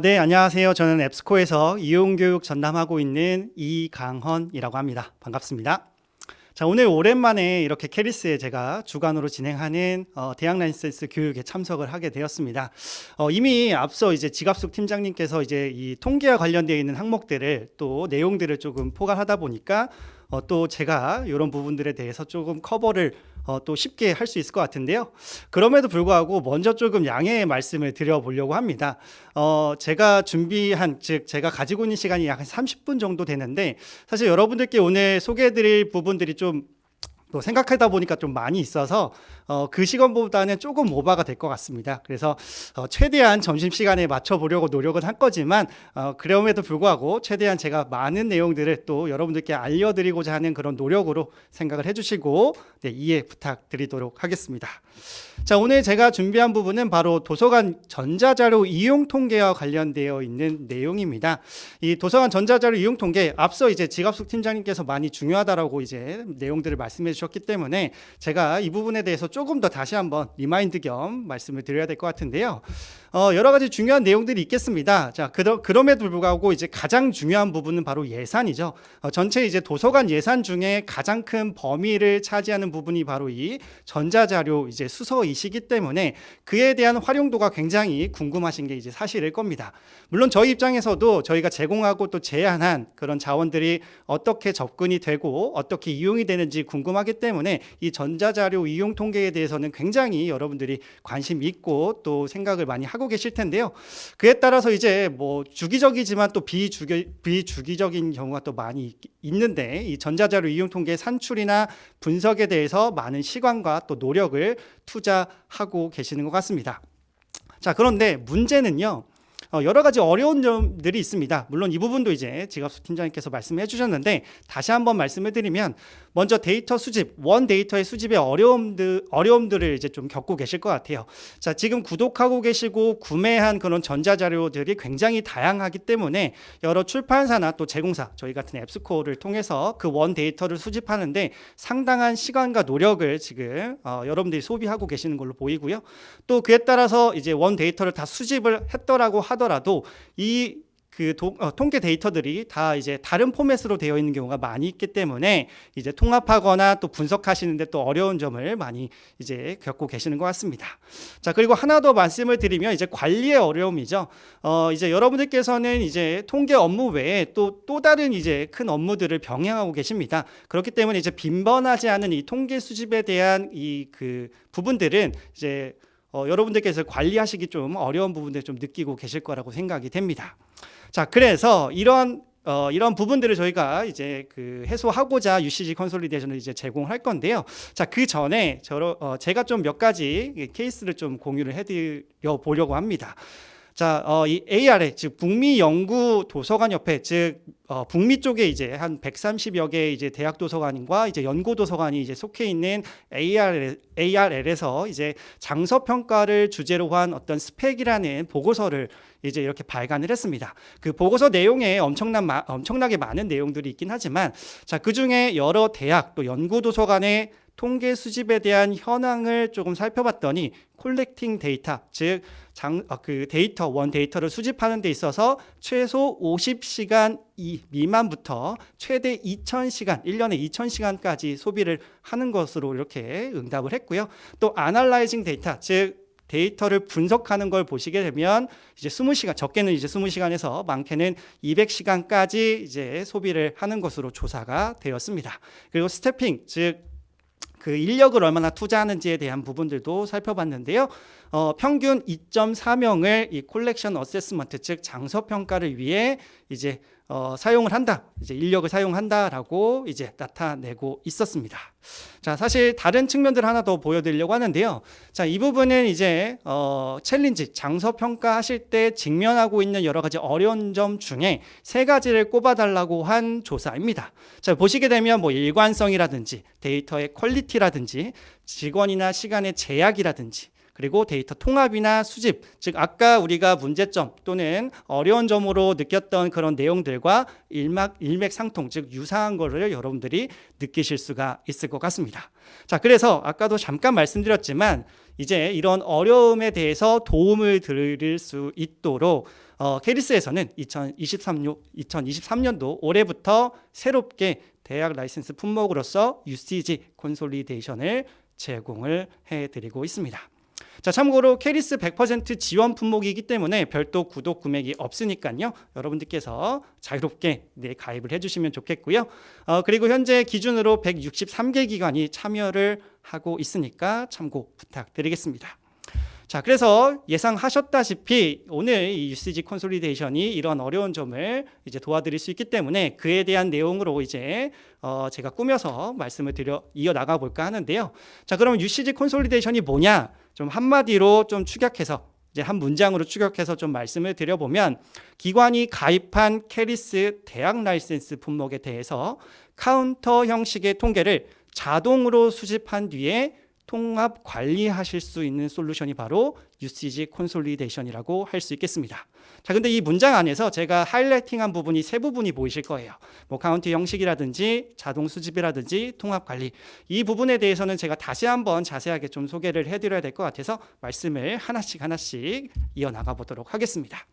네, 안녕하세요. 저는 앱스코에서 이용교육 전담하고 있는 이강헌이라고 합니다. 반갑습니다. 자, 오늘 오랜만에 이렇게 캐리스에 제가 주간으로 진행하는 대학 라이센스 교육에 참석을 하게 되었습니다. 이미 앞서 이제 지갑숙 팀장님께서 이제 이 통계와 관련되어 있는 항목들을 또 내용들을 조금 포괄하다 보니까 또 제가 이런 부분들에 대해서 조금 커버를 또 쉽게 할 수 있을 것 같은데요. 그럼에도 불구하고 먼저 조금 양해의 말씀을 드려보려고 합니다. 제가 준비한, 즉 제가 가지고 있는 시간이 약 30분 정도 되는데 사실 여러분들께 오늘 소개해드릴 부분들이 좀 또 생각하다 보니까 좀 많이 있어서 그 시간보다는 조금 오버가 될 것 같습니다. 그래서 최대한 점심시간에 맞춰보려고 노력은 할 거지만 그럼에도 불구하고 최대한 제가 많은 내용들을 또 여러분들께 알려드리고자 하는 그런 노력으로 생각을 해주시고 네, 이해 부탁드리도록 하겠습니다. 자, 오늘 제가 준비한 부분은 바로 도서관 전자자료 이용 통계와 관련되어 있는 내용입니다. 이 도서관 전자자료 이용 통계 앞서 이제 지갑숙 팀장님께서 많이 중요하다라고 이제 내용들을 말씀해 주셨기 때문에 제가 이 부분에 대해서 조금 더 다시 한번 리마인드 겸 말씀을 드려야 될 것 같은데요. 여러 가지 중요한 내용들이 있겠습니다. 자, 그럼에도 불구하고 이제 가장 중요한 부분은 바로 예산이죠. 전체 이제 도서관 예산 중에 가장 큰 범위를 차지하는 부분이 바로 이 전자자료 이제 수서이시기 때문에 그에 대한 활용도가 굉장히 궁금하신 게 이제 사실일 겁니다. 물론 저희 입장에서도 저희가 제공하고 또 제안한 그런 자원들이 어떻게 접근이 되고 어떻게 이용이 되는지 궁금하기 때문에 이 전자자료 이용 통계에 대해서는 굉장히 여러분들이 관심 있고 또 생각을 많이 하고 계실 텐데요. 그에 따라서 이제 뭐 주기적이지만 또 비주기적인 경우가 또 많이 있는데 이 전자자료 이용 통계 산출이나 분석에 대해서 많은 시간과 또 노력을 투자하고 계시는 것 같습니다. 자, 그런데 문제는요. 여러 가지 어려운 점들이 있습니다. 물론 이 부분도 이제 지갑숙 팀장님께서 말씀해 주셨는데 다시 한번 말씀해 드리면 먼저 데이터 수집, 원 데이터의 수집의 어려움들을 이제 좀 겪고 계실 것 같아요. 자, 지금 구독하고 계시고 구매한 그런 전자자료들이 굉장히 다양하기 때문에 여러 출판사나 또 제공사, 저희 같은 앱스코어를 통해서 그 원 데이터를 수집하는데 상당한 시간과 노력을 지금 여러분들이 소비하고 계시는 걸로 보이고요. 또 그에 따라서 이제 원 데이터를 다 수집을 했더라고 하더라도 이 통계 데이터들이 다 이제 다른 포맷으로 되어 있는 경우가 많이 있기 때문에 이제 통합하거나 또 분석하시는데 또 어려운 점을 많이 이제 겪고 계시는 것 같습니다. 자, 그리고 하나 더 말씀을 드리면 이제 관리의 어려움이죠. 이제 여러분들께서는 이제 통계 업무 외에 또 다른 이제 큰 업무들을 병행하고 계십니다. 그렇기 때문에 이제 빈번하지 않은 이 통계 수집에 대한 이 부분들은 이제 여러분들께서 관리하시기 좀 어려운 부분들 좀 느끼고 계실 거라고 생각이 됩니다. 자, 그래서 이런 부분들을 저희가 이제 해소하고자 UCG 컨솔리데이션을 이제 제공할 건데요. 자, 그 전에 제가 좀 몇 가지 케이스를 좀 공유를 해드려 보려고 합니다. 자, 이 ARA, 즉 북미 연구 도서관 협회, 즉 북미 쪽에 이제 한 130여 개의 이제 대학 도서관과 이제 연구 도서관이 이제 속해 있는 ARL에서 이제 장서 평가를 주제로 한 어떤 스펙이라는 보고서를 이제 이렇게 발간을 했습니다. 그 보고서 내용에 엄청나게 많은 내용들이 있긴 하지만 자, 그중에 여러 대학 또 연구 도서관의 통계 수집에 대한 현황을 조금 살펴봤더니 콜렉팅 데이터, 즉 데이터, 원 데이터를 수집하는 데 있어서 최소 50시간 미만부터 최대 2000시간, 1년에 2000시간까지 소비를 하는 것으로 이렇게 응답을 했고요. 또 아날라이징 데이터, 즉 데이터를 분석하는 걸 보시게 되면 이제 20시간, 적게는 이제 20시간에서 많게는 200시간까지 이제 소비를 하는 것으로 조사가 되었습니다. 그리고 스태핑, 즉 인력을 얼마나 투자하는지에 대한 부분들도 살펴봤는데요. 평균 2.4명을 이 콜렉션 어세스먼트, 즉 장서 평가를 위해 이제 사용을 한다, 이제 인력을 사용한다라고 이제 나타내고 있었습니다. 자, 사실 다른 측면들 하나 더 보여드리려고 하는데요. 자, 이 부분은 이제 챌린지, 장서 평가하실 때 직면하고 있는 여러 가지 어려운 점 중에 3가지를 꼽아달라고 한 조사입니다. 자, 보시게 되면 뭐 일관성이라든지 데이터의 퀄리티라든지 직원이나 시간의 제약이라든지 그리고 데이터 통합이나 수집, 즉 아까 우리가 문제점 또는 어려운 점으로 느꼈던 그런 내용들과 일맥상통, 즉 유사한 거를 여러분들이 느끼실 수가 있을 것 같습니다. 자, 그래서 아까도 잠깐 말씀드렸지만 이제 이런 어려움에 대해서 도움을 드릴 수 있도록 캐리스에서는 2023년도 올해부터 새롭게 대학 라이센스 품목으로서 UCG 콘솔리데이션을 제공을 해드리고 있습니다. 자, 참고로 캐리스 100% 지원 품목이기 때문에 별도 구독 금액이 없으니까요. 여러분들께서 자유롭게 가입을 해주시면 좋겠고요. 그리고 현재 기준으로 163개 기관이 참여를 하고 있으니까 참고 부탁드리겠습니다. 자, 그래서 예상하셨다시피 오늘 이 UCG 콘솔리데이션이 이런 어려운 점을 이제 도와드릴 수 있기 때문에 그에 대한 내용으로 이제 제가 꾸며서 말씀을 이어나가 볼까 하는데요. 자, 그럼 UCG 콘솔리데이션이 뭐냐? 좀 한마디로 좀 축약해서 이제 한 문장으로 축약해서 좀 말씀을 드려보면 기관이 가입한 캐리스 대학 라이센스 품목에 대해서 카운터 형식의 통계를 자동으로 수집한 뒤에 통합 관리하실 수 있는 솔루션이 바로 UCG 콘솔리데이션이라고 할 수 있겠습니다. 자, 근데 이 문장 안에서 제가 하이라이팅한 부분이 세 부분이 보이실 거예요. 뭐 카운트 형식이라든지 자동 수집이라든지 통합 관리, 이 부분에 대해서는 제가 다시 한번 자세하게 좀 소개를 해드려야 될 것 같아서 말씀을 하나씩 이어나가 보도록 하겠습니다.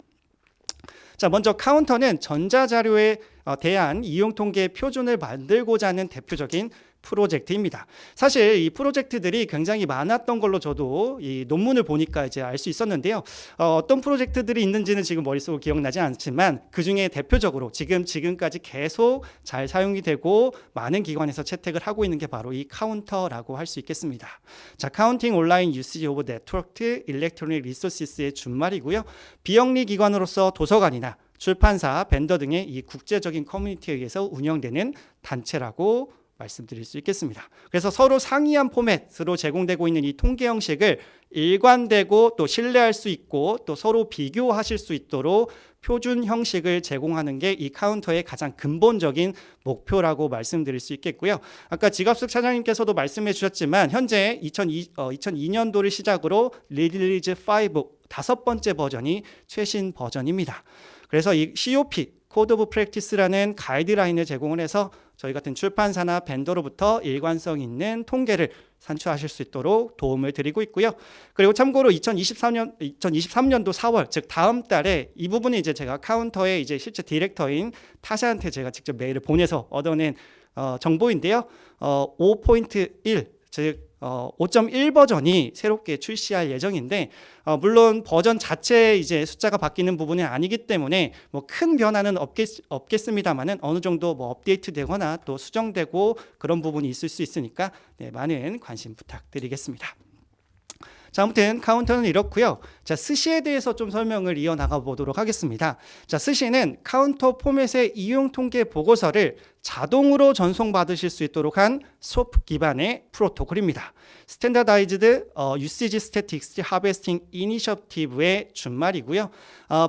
자, 먼저 카운터는 전자자료에 대한 이용 통계 표준을 만들고자 하는 대표적인 프로젝트입니다. 사실 이 프로젝트들이 굉장히 많았던 걸로 저도 이 논문을 보니까 이제 알 수 있었는데요. 어떤 프로젝트들이 있는지는 지금 머릿속으로 기억나지 않지만 그 중에 대표적으로 지금까지 계속 잘 사용이 되고 많은 기관에서 채택을 하고 있는 게 바로 이 카운터라고 할 수 있겠습니다. 자, 카운팅 온라인 유시지 오브 네트워크 일렉트로닉 리소시스의 준말이고요. 비영리 기관으로서 도서관이나 출판사, 벤더 등의 이 국제적인 커뮤니티에 의해서 운영되는 단체라고 말씀드릴 수 있겠습니다. 그래서 서로 상이한 포맷으로 제공되고 있는 이 통계 형식을 일관되고 또 신뢰할 수 있고 또 서로 비교하실 수 있도록 표준 형식을 제공하는 게 이 카운터의 가장 근본적인 목표라고 말씀드릴 수 있겠고요. 아까 지갑숙 차장님께서도 말씀해 주셨지만 현재 2002년도를 시작으로 리리즈 5 다섯 번째 버전이 최신 버전입니다. 그래서 이 COP 코드 오브 프랙티스라는 가이드라인을 제공을 해서 저희 같은 출판사나 벤더로부터 일관성 있는 통계를 산출하실 수 있도록 도움을 드리고 있고요. 그리고 참고로 2023년도 4월, 즉 다음 달에 이 부분은 이제 제가 카운터의 이제 실제 디렉터인 타샤한테 제가 직접 메일을 보내서 얻어낸 정보인데요. 5.1, 즉 5.1 버전이 새롭게 출시할 예정인데 물론 버전 자체 이제 숫자가 바뀌는 부분은 아니기 때문에 뭐 큰 변화는 없겠습니다만은 어느 정도 뭐 업데이트되거나 또 수정되고 그런 부분이 있을 수 있으니까 많은 관심 부탁드리겠습니다. 자, 아무튼 카운터는 이렇고요. 자, 스시에 대해서 좀 설명을 이어나가 보도록 하겠습니다. 자, 스시는 카운터 포맷의 이용 통계 보고서를 자동으로 전송받으실 수 있도록 한 SOAP 기반의 프로토콜입니다. 스탠다다이즈드 UCG 스태틱스 하베스팅 이니셔티브의 준말이고요.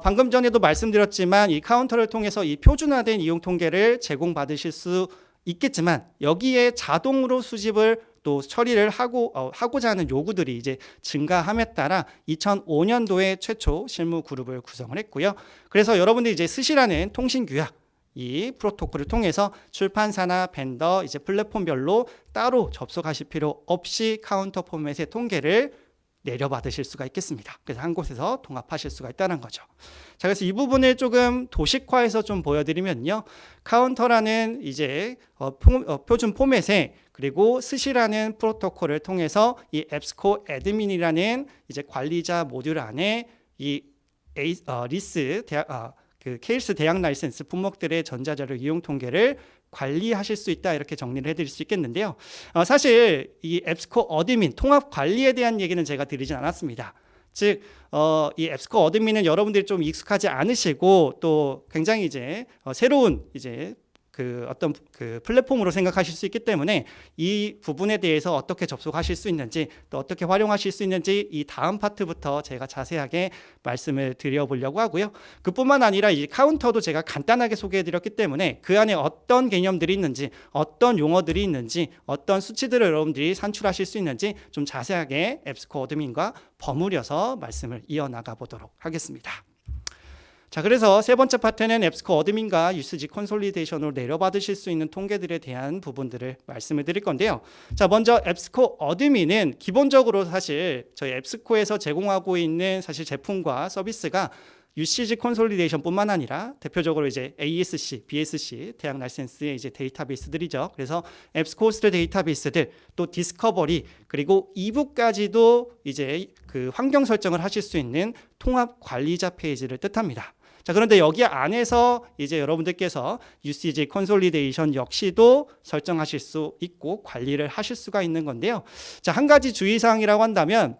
방금 전에도 말씀드렸지만 이 카운터를 통해서 이 표준화된 이용 통계를 제공받으실 수 있겠지만 여기에 자동으로 수집을 또 처리를 하고자 하는 요구들이 이제 증가함에 따라 2005년도에 최초 실무 그룹을 구성을 했고요. 그래서 여러분들이 이제 스시라는 통신 규약 이 프로토콜을 통해서 출판사나 벤더 이제 플랫폼별로 따로 접속하실 필요 없이 카운터 포맷의 통계를 내려받으실 수가 있겠습니다. 그래서 한 곳에서 통합하실 수가 있다는 거죠. 자, 그래서 이 부분을 조금 도식화해서 좀 보여드리면요. 카운터라는 이제 표준 포맷에 그리고 스시라는 프로토콜을 통해서 이 앱스코 애드민이라는 이제 관리자 모듈 안에 이 케이스 대학 라이센스 품목들의 전자자료 이용 통계를 관리하실 수 있다 이렇게 정리를 해드릴 수 있겠는데요. 사실 이 앱스코 어드민 통합 관리에 대한 얘기는 제가 드리진 않았습니다. 즉, 이 앱스코 어드민은 여러분들이 좀 익숙하지 않으시고 또 굉장히 이제 새로운 이제 어떤 플랫폼으로 생각하실 수 있기 때문에 이 부분에 대해서 어떻게 접속하실 수 있는지 또 어떻게 활용하실 수 있는지 이 다음 파트부터 제가 자세하게 말씀을 드려보려고 하고요. 그뿐만 아니라 이 카운터도 제가 간단하게 소개해드렸기 때문에 그 안에 어떤 개념들이 있는지 어떤 용어들이 있는지 어떤 수치들을 여러분들이 산출하실 수 있는지 좀 자세하게 앱스코 어드민과 버무려서 말씀을 이어나가 보도록 하겠습니다. 자, 그래서 세 번째 파트는 앱스코 어드민과 UCG 콘솔리데이션으로 내려받으실 수 있는 통계들에 대한 부분들을 말씀을 드릴 건데요. 자, 먼저 앱스코 어드민은 기본적으로 사실 저희 앱스코에서 제공하고 있는 사실 제품과 서비스가 UCG 콘솔리데이션뿐만 아니라 대표적으로 이제 ASC, BSC 대학 라이센스의 이제 데이터베이스들이죠. 그래서 앱스코스트 데이터베이스들, 또 디스커버리, 그리고 이북까지도 이제 그 환경 설정을 하실 수 있는 통합 관리자 페이지를 뜻합니다. 자, 그런데 여기 안에서 이제 여러분들께서 UCG 콘솔리데이션 역시도 설정하실 수 있고 관리를 하실 수가 있는 건데요. 자, 한 가지 주의사항이라고 한다면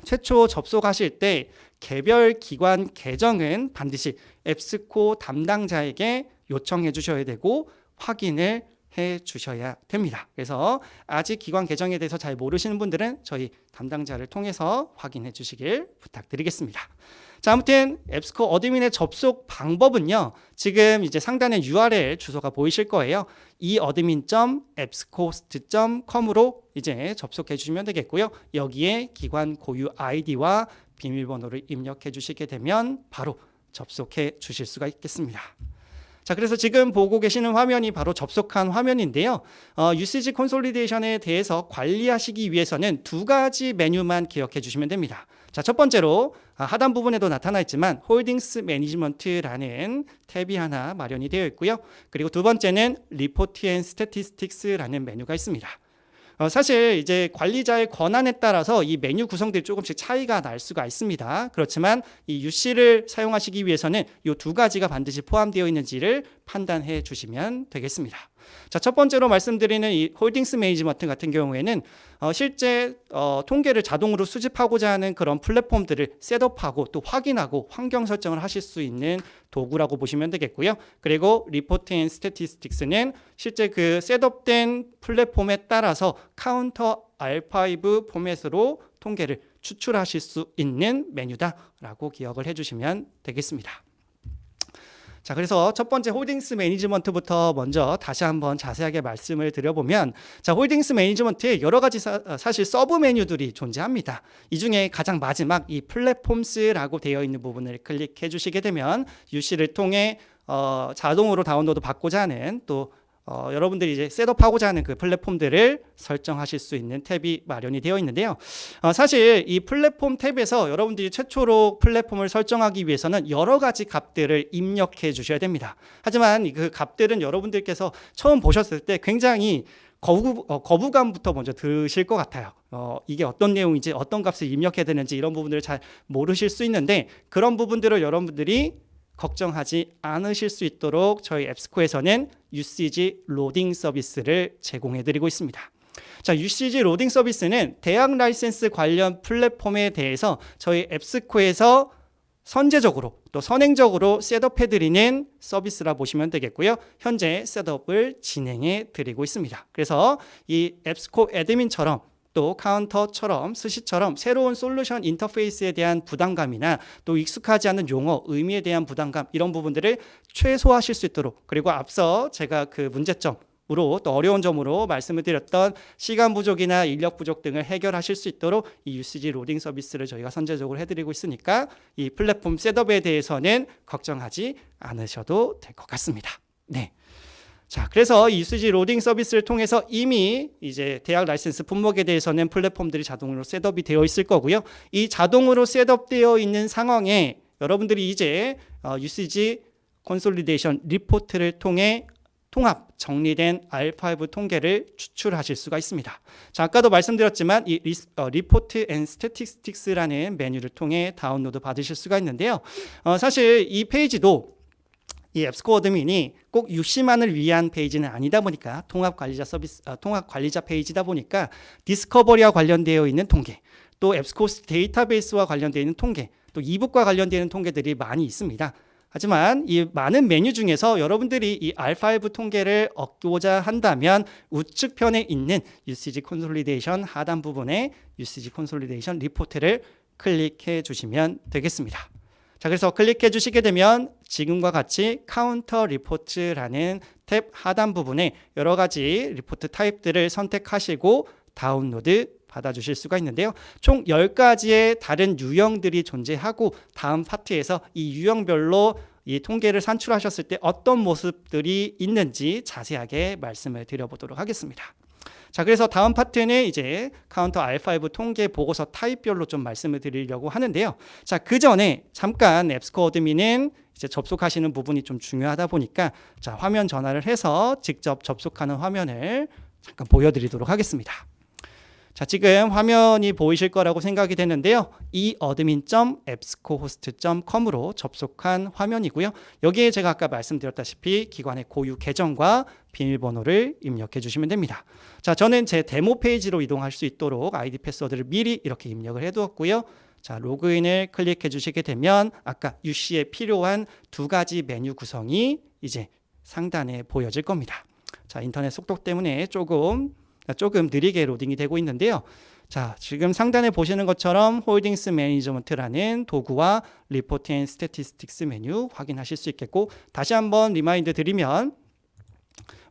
최초 접속하실 때 개별 기관 계정은 반드시 앱스코 담당자에게 요청해 주셔야 되고 확인을 해 주셔야 됩니다. 그래서 아직 기관 계정에 대해서 잘 모르시는 분들은 저희 담당자를 통해서 확인해 주시길 부탁드리겠습니다. 자, 아무튼 앱스코 어드민의 접속 방법은요. 지금 이제 상단에 URL 주소가 보이실 거예요. eadmin.epscohost.com으로 이제 접속해 주시면 되겠고요. 여기에 기관 고유 아이디와 비밀번호를 입력해 주시게 되면 바로 접속해 주실 수가 있겠습니다. 자, 그래서 지금 보고 계시는 화면이 바로 접속한 화면인데요. UCG 콘솔리데이션에 대해서 관리하시기 위해서는 두 가지 메뉴만 기억해 주시면 됩니다. 자, 첫 번째로 하단 부분에도 나타나 있지만 홀딩스 매니지먼트라는 탭이 하나 마련이 되어 있고요. 그리고 두 번째는 리포트 앤 스태티스틱스라는 메뉴가 있습니다. 사실 이제 관리자의 권한에 따라서 이 메뉴 구성들이 조금씩 차이가 날 수가 있습니다. 그렇지만 이 UC를 사용하시기 위해서는 이 두 가지가 반드시 포함되어 있는지를 판단해 주시면 되겠습니다. 자, 첫 번째로 말씀드리는 이 홀딩스 매니지먼트 같은 경우에는 실제 통계를 자동으로 수집하고자 하는 그런 플랫폼들을 셋업하고 또 확인하고 환경 설정을 하실 수 있는 도구라고 보시면 되겠고요. 그리고 리포트 앤 스태티스틱스는 실제 그 셋업된 플랫폼에 따라서 카운터 R5 포맷으로 통계를 추출하실 수 있는 메뉴다라고 기억을 해주시면 되겠습니다. 자, 그래서 첫 번째 홀딩스 매니지먼트부터 먼저 다시 한번 자세하게 말씀을 드려보면, 자, 홀딩스 매니지먼트에 여러 가지 사실 서브 메뉴들이 존재합니다. 이 중에 가장 마지막 이 플랫폼스라고 되어 있는 부분을 클릭해 주시게 되면 UC를 통해 자동으로 다운로드 받고자 하는 또 여러분들이 이제 셋업하고자 하는 그 플랫폼들을 설정하실 수 있는 탭이 마련이 되어 있는데요. 사실 이 플랫폼 탭에서 여러분들이 최초로 플랫폼을 설정하기 위해서는 여러 가지 값들을 입력해 주셔야 됩니다. 하지만 그 값들은 여러분들께서 처음 보셨을 때 굉장히 거부감부터 먼저 드실 것 같아요. 이게 어떤 내용인지 어떤 값을 입력해야 되는지 이런 부분들을 잘 모르실 수 있는데, 그런 부분들을 여러분들이 걱정하지 않으실 수 있도록 저희 앱스코에서는 UCG 로딩 서비스를 제공해 드리고 있습니다. 자, UCG 로딩 서비스는 대학 라이센스 관련 플랫폼에 대해서 저희 앱스코에서 선제적으로 또 선행적으로 셋업해 드리는 서비스라 보시면 되겠고요. 현재 셋업을 진행해 드리고 있습니다. 그래서 이 앱스코 애드민처럼 또 카운터처럼 스시처럼 새로운 솔루션 인터페이스에 대한 부담감이나 또 익숙하지 않은 용어, 의미에 대한 부담감, 이런 부분들을 최소화하실 수 있도록, 그리고 앞서 제가 그 문제점으로 또 어려운 점으로 말씀을 드렸던 시간 부족이나 인력 부족 등을 해결하실 수 있도록 이 UCG 로딩 서비스를 저희가 선제적으로 해드리고 있으니까 이 플랫폼 셋업에 대해서는 걱정하지 않으셔도 될 것 같습니다. 네. 자, 그래서 이 UCG 로딩 서비스를 통해서 이미 이제 대학 라이센스 품목에 대해서는 플랫폼들이 자동으로 셋업이 되어 있을 거고요. 이 자동으로 셋업되어 있는 상황에 여러분들이 이제 UCG 콘솔리데이션 리포트를 통해 통합 정리된 R5 통계를 추출하실 수가 있습니다. 자, 아까도 말씀드렸지만 이 리포트 앤 스태티스틱스라는 메뉴를 통해 다운로드 받으실 수가 있는데요. 사실 이 페이지도 이 앱스코 어드민이 꼭 UC만을 위한 페이지는 아니다 보니까 통합 관리자 페이지다 보니까 디스커버리와 관련되어 있는 통계, 또 앱스코스 데이터베이스와 관련되어 있는 통계, 또 이북과 관련되어 있는 통계들이 많이 있습니다. 하지만 이 많은 메뉴 중에서 여러분들이 이 R5 통계를 얻고자 한다면 우측편에 있는 UCG 콘솔리데이션 하단 부분에 UCG 콘솔리데이션 리포트를 클릭해 주시면 되겠습니다. 자, 그래서 클릭해 주시게 되면 지금과 같이 카운터 리포트라는 탭 하단 부분에 여러 가지 리포트 타입들을 선택하시고 다운로드 받아주실 수가 있는데요. 총 10가지의 다른 유형들이 존재하고 다음 파트에서 이 유형별로 이 통계를 산출하셨을 때 어떤 모습들이 있는지 자세하게 말씀을 드려보도록 하겠습니다. 자, 그래서 다음 파트는 이제 카운터 R5 통계 보고서 타입별로 좀 말씀을 드리려고 하는데요. 자, 그 전에 잠깐 앱스코어 어드민은 이제 접속하시는 부분이 좀 중요하다 보니까 자, 화면 전환을 해서 직접 접속하는 화면을 잠깐 보여드리도록 하겠습니다. 자, 지금 화면이 보이실 거라고 생각이 되는데요. eadmin.epscohost.com으로 접속한 화면이고요. 여기에 제가 아까 말씀드렸다시피 기관의 고유 계정과 비밀번호를 입력해 주시면 됩니다. 자, 저는 제 데모 페이지로 이동할 수 있도록 아이디 패스워드를 미리 이렇게 입력을 해두었고요. 자, 로그인을 클릭해 주시게 되면 아까 UC에 필요한 두 가지 메뉴 구성이 이제 상단에 보여질 겁니다. 자, 인터넷 속도 때문에 조금 느리게 로딩이 되고 있는데요. 자, 지금 상단에 보시는 것처럼 홀딩스 매니지먼트라는 도구와 리포트 앤 스태티스틱스 메뉴 확인하실 수 있겠고, 다시 한번 리마인드 드리면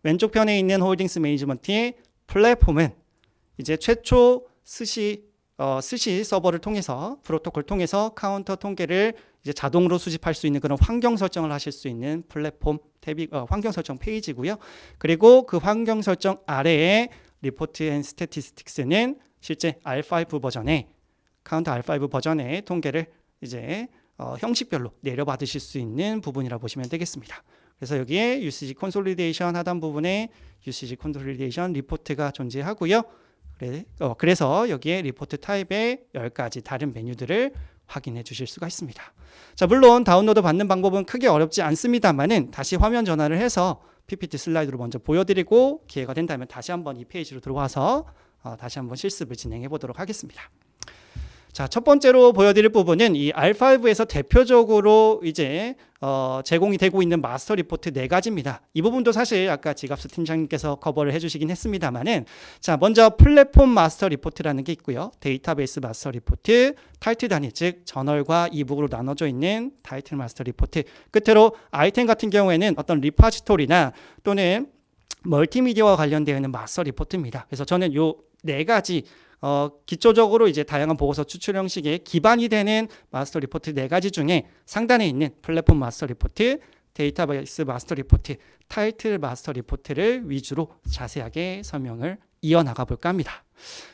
왼쪽 편에 있는 홀딩스 매니지먼트의 플랫폼은 이제 최초 스시 서버를 통해서 프로토콜 통해서 카운터 통계를 이제 자동으로 수집할 수 있는 그런 환경 설정을 하실 수 있는 플랫폼 탭이 환경 설정 페이지고요. 그리고 그 환경 설정 아래에 리포트 앤 스태티스틱스는 실제 R5 버전의 카운터 R5 버전의 통계를 이제 형식별로 내려받으실 수 있는 부분이라 보시면 되겠습니다. 그래서 여기에 UCG 콘솔리데이션 하단 부분에 UCG 콘솔리데이션 리포트가 존재하고요. 그래서 여기에 리포트 타입의 10가지 다른 메뉴들을 확인해 주실 수가 있습니다. 자, 물론 다운로드 받는 방법은 크게 어렵지 않습니다만은 다시 화면 전환을 해서 PPT 슬라이드로 먼저 보여드리고 기회가 된다면 다시 한번 이 페이지로 들어와서 다시 한번 실습을 진행해 보도록 하겠습니다. 자, 첫 번째로 보여드릴 부분은 이 R5에서 대표적으로 이제 제공이 되고 있는 마스터 리포트 4가지입니다. 이 부분도 사실 아까 지갑스 팀장님께서 커버를 해주시긴 했습니다만은, 자, 먼저 플랫폼 마스터 리포트라는 게 있고요. 데이터베이스 마스터 리포트, 타이틀 단위, 즉 저널과 이북으로 나눠져 있는 타이틀 마스터 리포트, 끝으로 아이템 같은 경우에는 어떤 리파지토리나 또는 멀티미디어와 관련되어 있는 마스터 리포트입니다. 그래서 저는 요 4가지 기초적으로 이제 다양한 보고서 추출 형식의 기반이 되는 마스터 리포트 4가지 중에 상단에 있는 플랫폼 마스터 리포트, 데이터베이스 마스터 리포트, 타이틀 마스터 리포트를 위주로 자세하게 설명을 이어나가 볼까 합니다.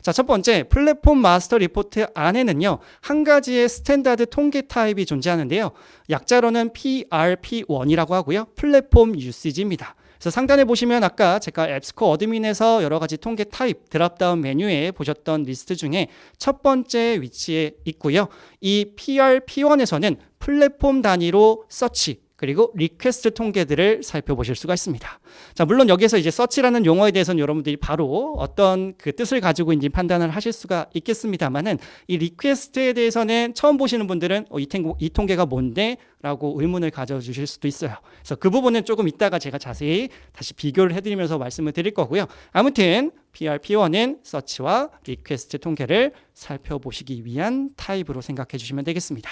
자, 첫 번째 플랫폼 마스터 리포트 안에는요, 한 가지의 스탠다드 통계 타입이 존재하는데요. 약자로는 PRP1이라고 하고요. 플랫폼 유시지입니다. 그래서 상단에 보시면 아까 제가 앱스코어 어드민에서 여러 가지 통계 타입 드랍다운 메뉴에 보셨던 리스트 중에 첫 번째 위치에 있고요. 이 PRP1에서는 플랫폼 단위로 서치 그리고 리퀘스트 통계들을 살펴보실 수가 있습니다. 자, 물론 여기서 이제 서치라는 용어에 대해서는 여러분들이 바로 어떤 그 뜻을 가지고 있는지 판단을 하실 수가 있겠습니다만은, 이 리퀘스트에 대해서는 처음 보시는 분들은 이 통계가 뭔데? 라고 의문을 가져주실 수도 있어요. 그래서 그 부분은 조금 이따가 제가 자세히 다시 비교를 해드리면서 말씀을 드릴 거고요. 아무튼 PRP1은 서치와 리퀘스트 통계를 살펴보시기 위한 타입으로 생각해 주시면 되겠습니다.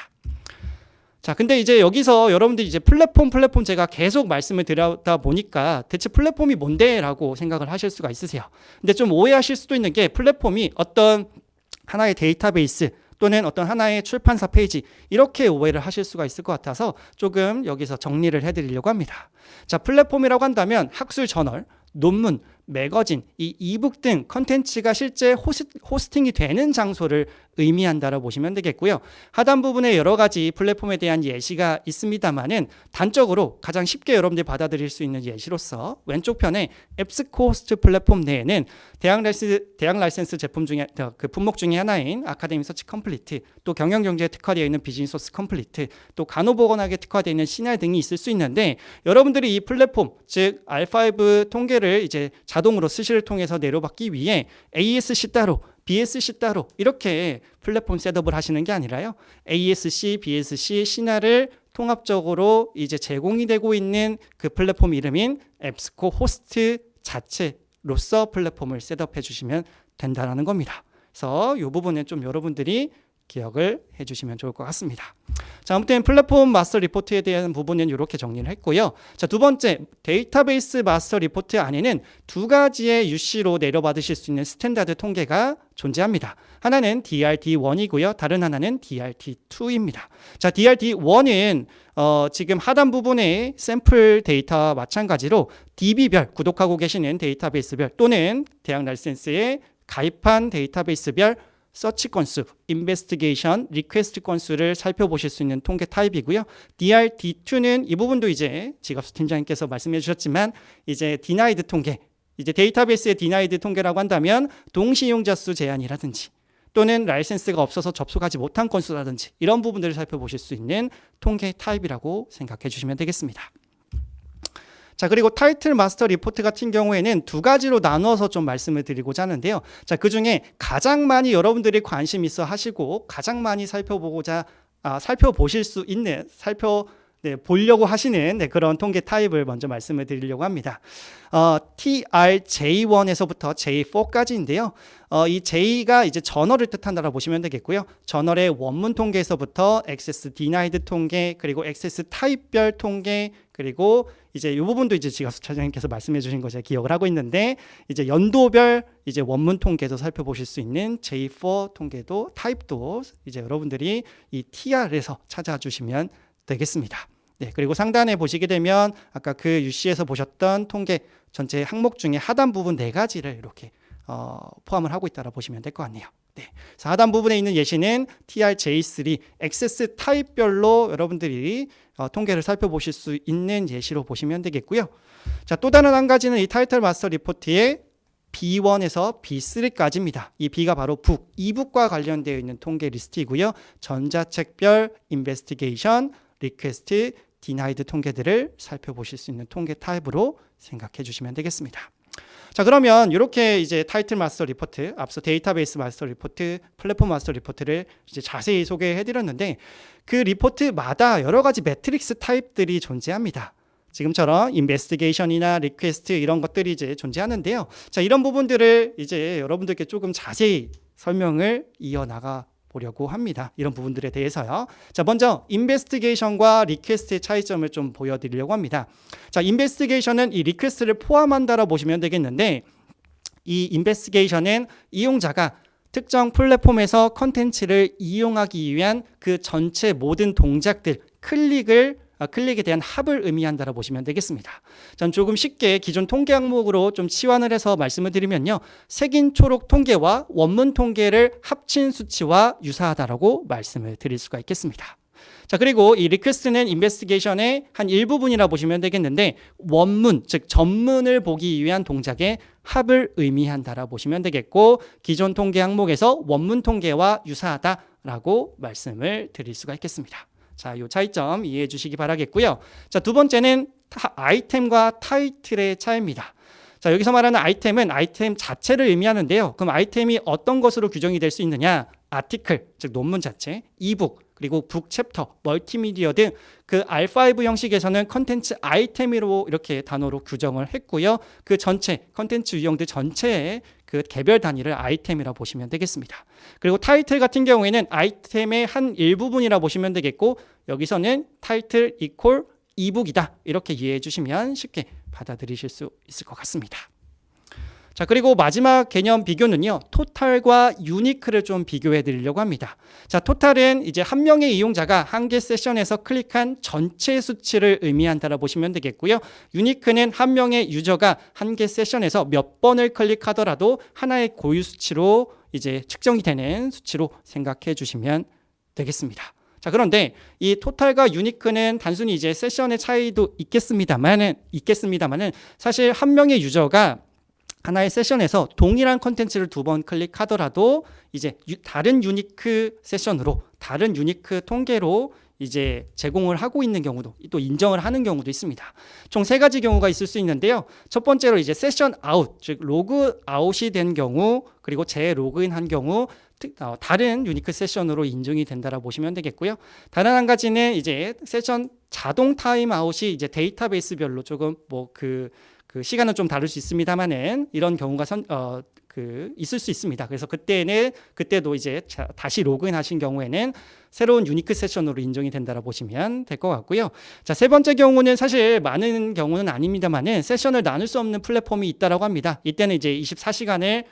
자, 근데 이제 여기서 여러분들이 이제 플랫폼 제가 계속 말씀을 드렸다 보니까 대체 플랫폼이 뭔데? 라고 생각을 하실 수가 있으세요. 근데 좀 오해하실 수도 있는 게, 플랫폼이 어떤 하나의 데이터베이스 또는 어떤 하나의 출판사 페이지, 이렇게 오해를 하실 수가 있을 것 같아서 조금 여기서 정리를 해드리려고 합니다. 자, 플랫폼이라고 한다면 학술 저널, 논문, 매거진, 이 이북 등 컨텐츠가 실제 호스팅이 되는 장소를 의미한다라고 보시면 되겠고요. 하단 부분에 여러 가지 플랫폼에 대한 예시가 있습니다만은, 단적으로 가장 쉽게 여러분들이 받아들일 수 있는 예시로서 왼쪽 편에 앱스코호스트 플랫폼 내에는 대학 라이센스 제품 중에 그 품목 중에 하나인 아카데미 서치 컴플리트, 또 경영경제에 특화되어 있는 비즈니스 소스 컴플리트, 또 간호보건학에 특화되어 있는 시날 등이 있을 수 있는데, 여러분들이 이 플랫폼, 즉 R5 통계를 이제 자동으로 스시를 통해서 내려받기 위해 ASC 따로, BSC 따로 이렇게 플랫폼 셋업을 하시는 게 아니라요, ASC, BSC, 시나를 통합적으로 이제 제공이 되고 있는 그 플랫폼 이름인 앱스코 호스트 자체로서 플랫폼을 셋업해 주시면 된다는 겁니다. 그래서 이 부분은 좀 여러분들이 기억을 해주시면 좋을 것 같습니다. 자, 아무튼 플랫폼 마스터 리포트에 대한 부분은 이렇게 정리를 했고요. 자, 두 번째, 데이터베이스 마스터 리포트 안에는 두 가지의 UC로 내려받으실 수 있는 스탠다드 통계가 존재합니다. 하나는 DRD1이고요. 다른 하나는 DRD2입니다. 자, DRD1은 지금 하단 부분의 샘플 데이터와 마찬가지로 DB별, 구독하고 계시는 데이터베이스별 또는 대학 라이센스에 가입한 데이터베이스별 서치 건수, 인베스티게이션, 리퀘스트 건수를 살펴보실 수 있는 통계 타입이고요. DRD2는 이 부분도 이제 지갑수 팀장님께서 말씀해 주셨지만 이제 디나이드 통계, 이제 데이터베이스의 디나이드 통계라고 한다면 동시 이용자 수 제한이라든지 또는 라이센스가 없어서 접속하지 못한 건수라든지 이런 부분들을 살펴보실 수 있는 통계 타입이라고 생각해 주시면 되겠습니다. 자, 그리고 타이틀 마스터 리포트 같은 경우에는 두 가지로 나눠서 좀 말씀을 드리고자 하는데요. 자, 그 중에 가장 많이 여러분들이 관심 있어 하시고 가장 많이 살펴보실 수 있는, 보려고 하시는 그런 통계 타입을 먼저 말씀을 드리려고 합니다. TRJ1에서부터 J4까지인데요. 이 J가 이제 저널을 뜻한다고 보시면 되겠고요. 저널의 원문 통계에서부터 액세스 디나이드 통계, 그리고 액세스 타입별 통계, 그리고 이제 이 부분도 이제 지갑수 차장님께서 말씀해 주신 거 제가 기억을 하고 있는데 이제 연도별 이제 원문 통계도 살펴보실 수 있는 J4 통계도 타입도 이제 여러분들이 이 TR에서 찾아주시면 되겠습니다. 네, 그리고 상단에 보시게 되면 아까 그 UC에서 보셨던 통계 전체 항목 중에 하단 부분 4가지를 이렇게 포함을 하고 있다고 보시면 될 것 같네요. 네, 그래서 하단 부분에 있는 예시는 TRJ3 액세스 타입별로 여러분들이 통계를 살펴보실 수 있는 예시로 보시면 되겠고요. 자, 또 다른 한 가지는 이 타이틀 마스터 리포트의 B1에서 B3까지입니다. 이 B가 바로 북, 이북과 관련되어 있는 통계 리스트이고요. 전자책별 인베스티게이션, 리퀘스트, 디나이드 통계들을 살펴보실 수 있는 통계 타입으로 생각해 주시면 되겠습니다. 자, 그러면 이렇게 이제 타이틀 마스터 리포트, 앞서 데이터베이스 마스터 리포트, 플랫폼 마스터 리포트를 이제 자세히 소개해 드렸는데 그 리포트마다 여러 가지 매트릭스 타입들이 존재합니다. 지금처럼 인베스티게이션이나 리퀘스트 이런 것들이 이제 존재하는데요. 자, 이런 부분들을 이제 여러분들께 조금 자세히 설명을 이어나가 보려고 합니다. 이런 부분들에 대해서요. 자, 먼저 인베스티게이션과 리퀘스트의 차이점을 좀 보여드리려고 합니다. 자, 인베스티게이션은 이 리퀘스트를 포함한다라고 보시면 되겠는데 이 인베스티게이션은 이용자가 특정 플랫폼에서 컨텐츠를 이용하기 위한 그 전체 모든 동작들, 클릭에 대한 합을 의미한다고 보시면 되겠습니다. 전 조금 쉽게 기존 통계 항목으로 좀 치환을 해서 말씀을 드리면요. 색인 초록 통계와 원문 통계를 합친 수치와 유사하다라고 말씀을 드릴 수가 있겠습니다. 자, 그리고 이 리퀘스트는 인베스티게이션의 한 일부분이라 보시면 되겠는데 원문, 즉 전문을 보기 위한 동작의 합을 의미한다라고 보시면 되겠고 기존 통계 항목에서 원문 통계와 유사하다라고 말씀을 드릴 수가 있겠습니다. 자, 이 차이점 이해해 주시기 바라겠고요. 자, 두 번째는 아이템과 타이틀의 차이입니다. 자, 여기서 말하는 아이템은 아이템 자체를 의미하는데요. 그럼 아이템이 어떤 것으로 규정이 될 수 있느냐? 아티클, 즉 논문 자체, 이북, 그리고 북 챕터, 멀티미디어 등 그 R5 형식에서는 컨텐츠 아이템으로 이렇게 단어로 규정을 했고요. 그 전체 컨텐츠 유형들 전체의 그 개별 단위를 아이템이라고 보시면 되겠습니다. 그리고 타이틀 같은 경우에는 아이템의 한 일부분이라고 보시면 되겠고 여기서는 타이틀 이퀄 이북이다 이렇게 이해해 주시면 쉽게 받아들이실 수 있을 것 같습니다. 자, 그리고 마지막 개념 비교는요. 토탈과 유니크를 좀 비교해 드리려고 합니다. 자, 토탈은 이제 한 명의 이용자가 한 개 세션에서 클릭한 전체 수치를 의미한다라고 보시면 되겠고요. 유니크는 한 명의 유저가 한 개 세션에서 몇 번을 클릭하더라도 하나의 고유 수치로 이제 측정이 되는 수치로 생각해 주시면 되겠습니다. 자, 그런데 이 토탈과 유니크는 단순히 이제 세션의 차이도 있겠습니다만은 사실 한 명의 유저가 하나의 세션에서 동일한 컨텐츠를 2번 클릭하더라도 이제 다른 유니크 세션으로 다른 유니크 통계로 이제 제공을 하고 있는 경우도 또 인정을 하는 경우도 있습니다. 총 3가지 경우가 있을 수 있는데요. 첫 번째로 이제 세션 아웃, 즉 로그 아웃이 된 경우 그리고 재로그인한 경우 다른 유니크 세션으로 인증이 된다라고 보시면 되겠고요. 다른 한 가지는 이제 세션 자동 타임 아웃이 이제 데이터베이스별로 조금 그 그 시간은 좀 다를 수 있습니다만은 이런 경우가 있을 수 있습니다. 그래서 그때도 이제 다시 로그인 하신 경우에는 새로운 유니크 세션으로 인정이 된다라고 보시면 될 것 같고요. 자, 세 번째 경우는 사실 많은 경우는 아닙니다만은 세션을 나눌 수 없는 플랫폼이 있다라고 합니다. 이때는 이제 24시간을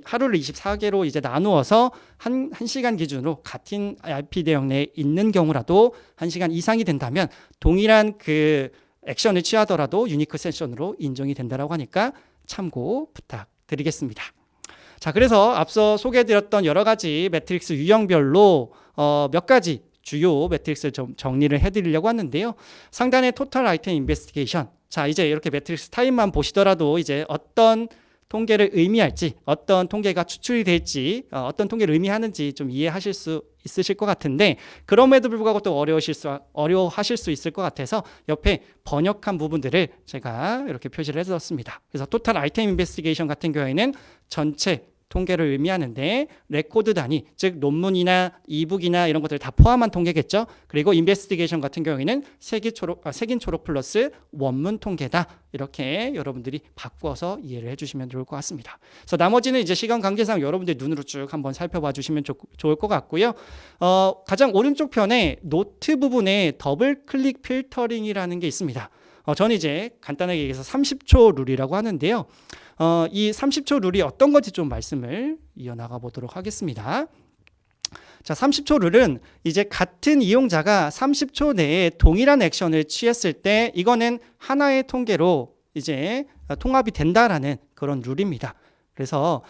하루를 24개로 이제 나누어서 한 시간 기준으로 같은 IP 대역 내에 있는 경우라도 1시간 이상이 된다면 동일한 그 액션을 취하더라도 유니크 세션으로 인정이 된다라고 하니까 참고 부탁드리겠습니다. 자, 그래서 앞서 소개해드렸던 여러 가지 매트릭스 유형별로 몇 가지 주요 매트릭스를 좀 정리를 해드리려고 하는데요. 상단의 토탈 아이템 인베스티게이션. 자, 이제 이렇게 매트릭스 타입만 보시더라도 이제 어떤 통계를 의미할지, 어떤 통계가 추출이 될지, 어떤 통계를 의미하는지 좀 이해하실 수 있으실 것 같은데, 그럼에도 불구하고 또 어려워하실 수 있을 것 같아서 옆에 번역한 부분들을 제가 이렇게 표시를 해뒀습니다. 그래서 토탈 아이템 인베스티게이션 같은 경우에는 전체 통계를 의미하는데 레코드 단위, 즉 논문이나 이북이나 이런 것들 다 포함한 통계겠죠. 그리고 인베스티게이션 같은 경우에는 색인 초록 플러스 원문 통계다. 이렇게 여러분들이 바꿔서 이해를 해주시면 좋을 것 같습니다. 그래서 나머지는 이제 시간 관계상 여러분들 눈으로 쭉 한번 살펴봐 주시면 좋을 것 같고요. 가장 오른쪽 편에 노트 부분에 더블 클릭 필터링이라는 게 있습니다. 저는 이제 간단하게 얘기해서 30초 룰이라고 하는데요. 이 30초 룰이 어떤 건지 좀 말씀을 이어나가 보도록 하겠습니다. 자, 30초 룰은 이제 같은 이용자가 30초 내에 동일한 액션을 취했을 때 이거는 하나의 통계로 이제 통합이 된다라는 그런 룰입니다. 그래서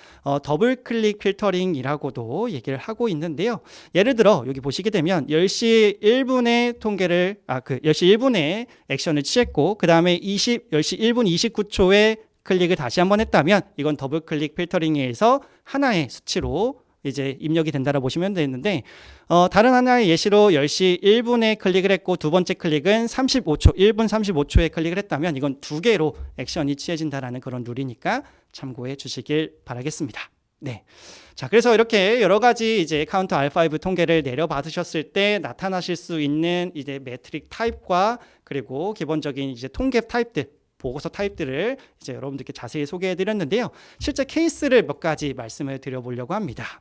더블 클릭 필터링이라고도 얘기를 하고 있는데요. 예를 들어 여기 보시게 되면 10시 1분에 10시 1분에 액션을 취했고 그 다음에 10시 1분 29초에 클릭을 다시 한번 했다면 이건 더블 클릭 필터링에 의해서 하나의 수치로 이제 입력이 된다고 보시면 되는데 다른 하나의 예시로 10시 1분에 클릭을 했고 두 번째 클릭은 1분 35초에 클릭을 했다면 이건 두 개로 액션이 취해진다라는 그런 룰이니까 참고해 주시길 바라겠습니다. 네. 자, 그래서 이렇게 여러 가지 이제 카운터 R5 통계를 내려받으셨을 때 나타나실 수 있는 이제 매트릭 타입과 그리고 기본적인 이제 통계 타입들 보고서 타입들을 이제 여러분들께 자세히 소개해 드렸는데요. 실제 케이스를 몇 가지 말씀을 드려보려고 합니다.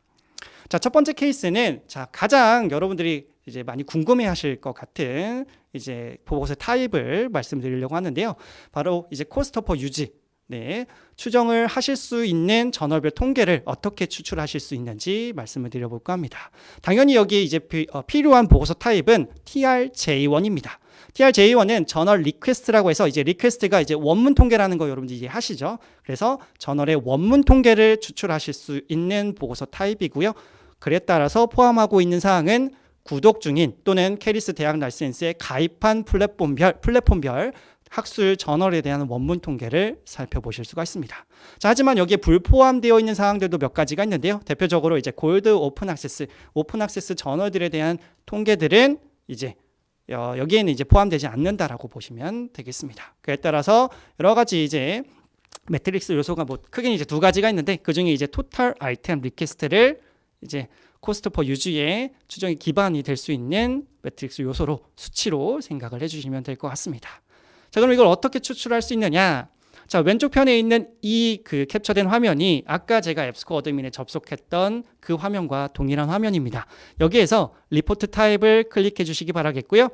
자, 첫 번째 케이스는 가장 여러분들이 이제 많이 궁금해 하실 것 같은 이제 보고서 타입을 말씀드리려고 하는데요. 바로 이제 코스트 퍼 유지. 네, 추정을 하실 수 있는 저널별 통계를 어떻게 추출하실 수 있는지 말씀을 드려볼까 합니다. 당연히 여기 이제 필요한 보고서 타입은 TRJ1입니다. TRJ1은 저널 리퀘스트라고 해서 이제 리퀘스트가 이제 원문 통계라는 거 여러분들 이해하시죠? 그래서 저널의 원문 통계를 추출하실 수 있는 보고서 타입이고요. 그에 따라서 포함하고 있는 사항은 구독 중인 또는 캐리스 대학 라이센스에 가입한 플랫폼별 학술 저널에 대한 원문 통계를 살펴보실 수가 있습니다. 자, 하지만 여기에 불포함되어 있는 사항들도 몇 가지가 있는데요. 대표적으로 이제 골드 오픈 액세스 저널들에 대한 통계들은 이제 여기에는 이제 포함되지 않는다라고 보시면 되겠습니다. 그에 따라서 여러 가지 이제 매트릭스 요소가 뭐 크게 이제 두 가지가 있는데 그 중에 이제 토탈 아이템 리퀘스트를 이제 코스트 퍼 유지의 추정이 기반이 될 수 있는 매트릭스 요소로 수치로 생각을 해주시면 될 것 같습니다. 자, 그럼 이걸 어떻게 추출할 수 있느냐? 자, 왼쪽 편에 있는 이 그 캡처된 화면이 아까 제가 앱스코어 어드민에 접속했던 그 화면과 동일한 화면입니다. 여기에서 리포트 타입을 클릭해 주시기 바라겠고요.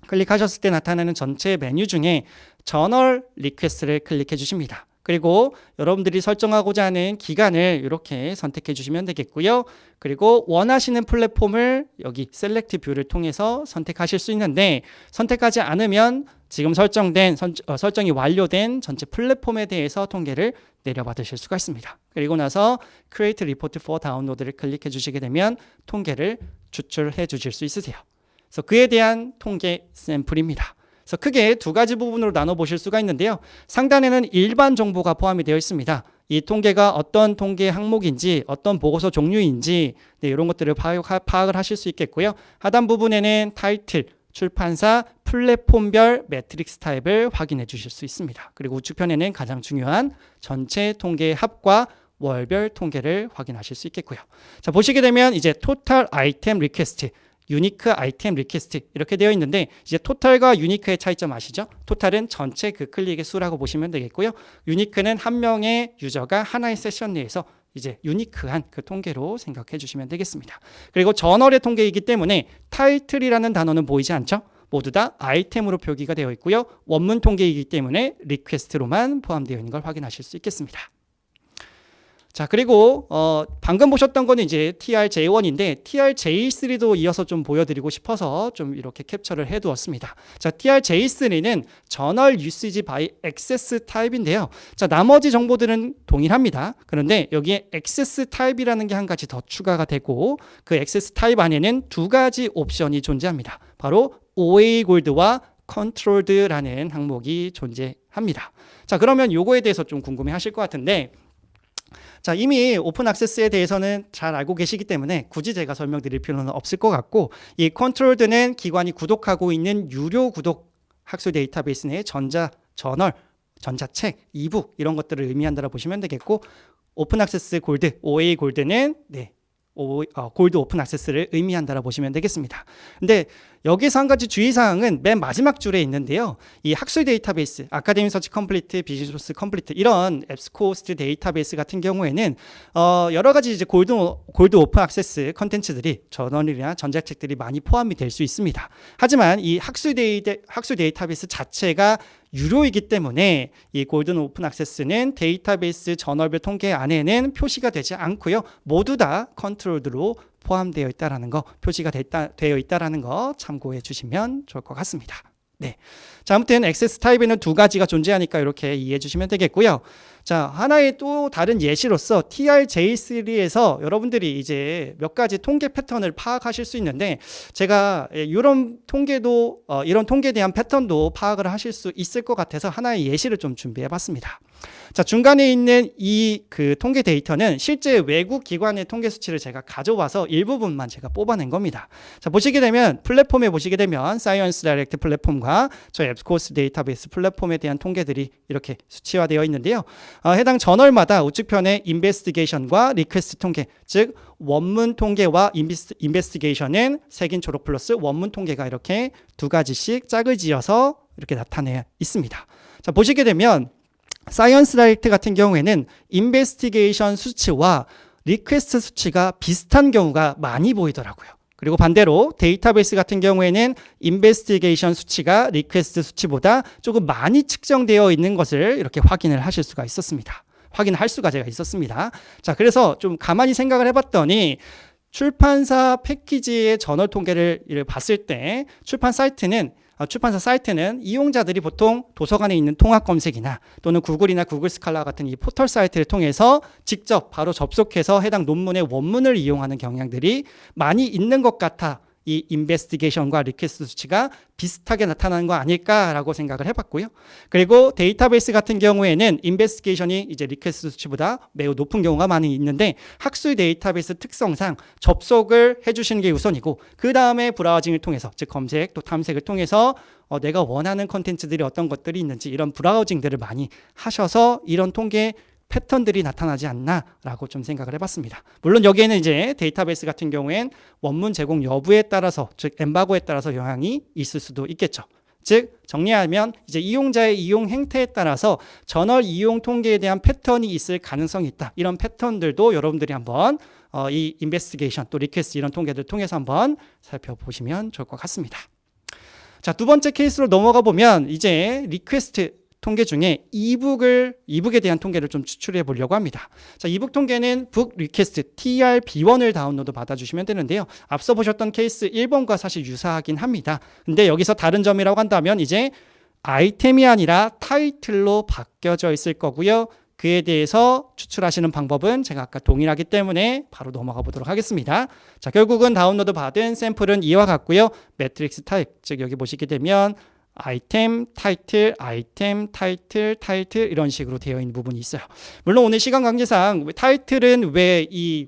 클릭하셨을 때 나타나는 전체 메뉴 중에 저널 리퀘스트를 클릭해 주십니다. 그리고 여러분들이 설정하고자 하는 기간을 이렇게 선택해 주시면 되겠고요. 그리고 원하시는 플랫폼을 여기 셀렉트 뷰를 통해서 선택하실 수 있는데 선택하지 않으면 지금 설정이 완료된 전체 플랫폼에 대해서 통계를 내려받으실 수가 있습니다. 그리고 나서 Create Report for Download를 클릭해 주시게 되면 통계를 추출해 주실 수 있으세요. 그래서 그에 대한 통계 샘플입니다. 그래서 크게 두 가지 부분으로 나눠보실 수가 있는데요. 상단에는 일반 정보가 포함이 되어 있습니다. 이 통계가 어떤 통계 항목인지 어떤 보고서 종류인지 이런 것들을 파악을 하실 수 있겠고요. 하단 부분에는 타이틀, 출판사, 플랫폼별 매트릭스 타입을 확인해 주실 수 있습니다. 그리고 우측편에는 가장 중요한 전체 통계의 합과 월별 통계를 확인하실 수 있겠고요. 자, 보시게 되면 이제 토탈 아이템 리퀘스트 유니크 아이템 리퀘스트 이렇게 되어 있는데 이제 토탈과 유니크의 차이점 아시죠? 토탈은 전체 그 클릭의 수라고 보시면 되겠고요. 유니크는 한 명의 유저가 하나의 세션 내에서 이제 유니크한 그 통계로 생각해 주시면 되겠습니다. 그리고 저널의 통계이기 때문에 타이틀이라는 단어는 보이지 않죠? 모두 다 아이템으로 표기가 되어 있고요. 원문 통계이기 때문에 리퀘스트로만 포함되어 있는 걸 확인하실 수 있겠습니다. 자, 그리고 방금 보셨던 거는 이제 TRJ1인데 TRJ3도 이어서 좀 보여드리고 싶어서 좀 이렇게 캡처를 해두었습니다. 자, TRJ3는 Journal Usage by Access Type인데요. 자, 나머지 정보들은 동일합니다. 그런데 여기에 Access Type이라는 게 한 가지 더 추가가 되고 그 Access Type 안에는 두 가지 옵션이 존재합니다. 바로 OA Gold와 Controlled라는 항목이 존재합니다. 자, 그러면 요거에 대해서 좀 궁금해 하실 것 같은데 자, 이미 오픈 액세스에 대해서는 잘 알고 계시기 때문에 굳이 제가 설명드릴 필요는 없을 것 같고 이 컨트롤드는 기관이 구독하고 있는 유료 구독 학술 데이터베이스 내의 저널, 전자책, 이북 이런 것들을 의미한다고 보시면 되겠고 오픈 액세스 골드, OA 골드는 골드 오픈 액세스를 의미한다고 보시면 되겠습니다. 근데 여기서 한 가지 주의사항은 맨 마지막 줄에 있는데요. 이 학술 데이터베이스, 아카데믹 서치 컴플리트, 비즈니스 소스 컴플리트 이런 앱스코스트 데이터베이스 같은 경우에는 여러 가지 이제 골드 오픈 액세스 컨텐츠들이 저널이나 전자책들이 많이 포함이 될 수 있습니다. 하지만 이 학술 데이터베이스 자체가 유료이기 때문에 이 골든 오픈 액세스는 데이터베이스 저널별 통계 안에는 표시가 되지 않고요. 모두 다 컨트롤드로 포함되어 있다라는 거, 표시가 되어 있다라는 거 참고해 주시면 좋을 것 같습니다. 네. 자, 아무튼 액세스 타입에는 두 가지가 존재하니까 이렇게 이해해 주시면 되겠고요. 자, 하나의 또 다른 예시로서 TRJ3에서 여러분들이 이제 몇 가지 통계 패턴을 파악하실 수 있는데 제가 이런 통계도 이런 통계에 대한 패턴도 파악을 하실 수 있을 것 같아서 하나의 예시를 좀 준비해 봤습니다. 자, 중간에 있는 이 그 통계 데이터는 실제 외국 기관의 통계 수치를 제가 가져와서 일부분만 제가 뽑아낸 겁니다. 자, 보시게 되면 플랫폼에 보시게 되면 사이언스 다이렉트 플랫폼과 저희 앱스코스 데이터베이스 플랫폼에 대한 통계들이 이렇게 수치화되어 있는데요. 해당 저널마다 우측편에 인베스티게이션과 리퀘스트 통계, 즉 원문 통계와 인베스티게이션은 색인 초록 플러스 원문 통계가 이렇게 두 가지씩 짝을 지어서 이렇게 나타내 있습니다. 자, 보시게 되면 사이언스 다이렉트 같은 경우에는 인베스티게이션 수치와 리퀘스트 수치가 비슷한 경우가 많이 보이더라고요. 그리고 반대로 데이터베이스 같은 경우에는 인베스티게이션 수치가 리퀘스트 수치보다 조금 많이 측정되어 있는 것을 이렇게 확인을 하실 수가 있었습니다. 확인할 수가 제가 있었습니다. 자, 그래서 좀 가만히 생각을 해봤더니 출판사 패키지의 저널 통계를 봤을 때 출판사 사이트는 이용자들이 보통 도서관에 있는 통합 검색이나 또는 구글이나 구글 스칼라 같은 이 포털 사이트를 통해서 직접 바로 접속해서 해당 논문의 원문을 이용하는 경향들이 많이 있는 것 같아 이 인베스티게이션과 리퀘스트 수치가 비슷하게 나타나는 거 아닐까라고 생각을 해봤고요. 그리고 데이터베이스 같은 경우에는 인베스티게이션이 이제 리퀘스트 수치보다 매우 높은 경우가 많이 있는데 학술 데이터베이스 특성상 접속을 해주시는 게 우선이고 그 다음에 브라우징을 통해서 즉 검색 또 탐색을 통해서 내가 원하는 컨텐츠들이 어떤 것들이 있는지 이런 브라우징들을 많이 하셔서 이런 통계 패턴들이 나타나지 않나라고 좀 생각을 해봤습니다. 물론 여기에는 이제 데이터베이스 같은 경우엔 원문 제공 여부에 따라서 즉 엠바고에 따라서 영향이 있을 수도 있겠죠. 즉 정리하면 이제 이용자의 이용 행태에 따라서 저널 이용 통계에 대한 패턴이 있을 가능성이 있다. 이런 패턴들도 여러분들이 한번 이 인베스티게이션 또 리퀘스트 이런 통계들 통해서 한번 살펴보시면 좋을 것 같습니다. 자, 두 번째 케이스로 넘어가 보면 이제 리퀘스트 통계 중에 이북에 대한 통계를 좀 추출해 보려고 합니다. 자, 이북 통계는 북 리퀘스트 TRB1을 다운로드 받아주시면 되는데요. 앞서 보셨던 케이스 1번과 사실 유사하긴 합니다. 근데 여기서 다른 점이라고 한다면 이제 아이템이 아니라 타이틀로 바뀌어져 있을 거고요. 그에 대해서 추출하시는 방법은 제가 아까 동일하기 때문에 바로 넘어가 보도록 하겠습니다. 자, 결국은 다운로드 받은 샘플은 이와 같고요. 매트릭스 타입, 즉 여기 보시게 되면 아이템, 타이틀, 아이템, 타이틀, 타이틀 이런 식으로 되어 있는 부분이 있어요. 물론 오늘 시간 관계상 타이틀은 왜 이